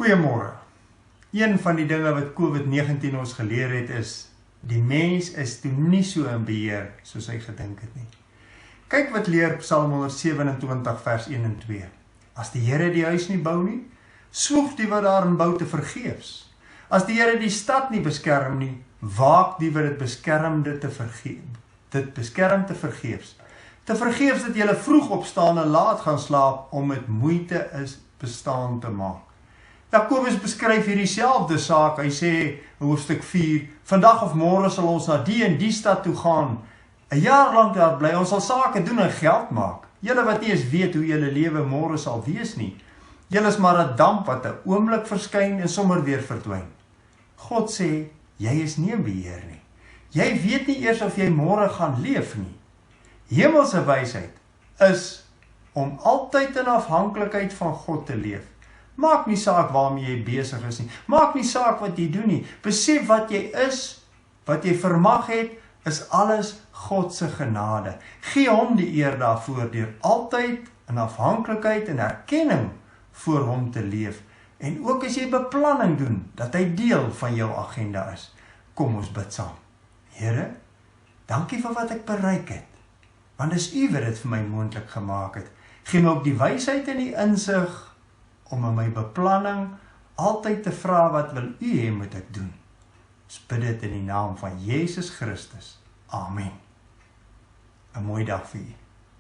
Goeiemôre. Een van die dinge wat COVID-19 ons geleer het is, die mens is toe nie so in beheer soos hy gedink het nie. Kyk wat leer Psalm 127 vers 1 en 2. As die Here die huis nie bou nie, swoeg die wat daarin bou te vergeefs. As die Here die stad nie beskerm nie, waak die wat dit beskerm te vergeefs. Te vergeefs dat julle vroeg opstaan en laat gaan slaap om met moeite is bestaan te maak. Jakobus beskryf hier dieselfde saak. Hy sê in hoofstuk 4, vandag of môre sal ons na die en die stad toe gaan, 'n jaar lank daar bly, ons sal sake doen en geld maak. Julle wat nie eens weet hoe julle lewe môre sal wees nie. Julle is maar 'n damp wat 'n oomblik verskyn en sommer weer verdwyn. God sê, jy is nie in beheer nie. Jy weet nie eers of jy môre gaan leef nie. Hemelse wysheid is om altyd in afhanklikheid van God te leef. Maak nie saak waarmee jy besig is nie. Maak nie saak wat jy doen nie. Besef wat jy is, wat jy vermag het, is alles God se genade. Gee hom die eer daarvoor deur altyd in afhanklikheid en erkenning voor hom te leef. En ook as jy beplanning doen, dat hy deel van jou agenda is. Kom ons bid saam. Here, dankie vir wat ek bereik het. Want dis U wat dit vir my moontlik gemaak het. Gee my ook die wysheid en die insig om in my beplanning altyd te vra wat wil U hê moet ek doen. Ons bid dit in die naam van Jesus Christus. Amen. 'n mooi dag vir u.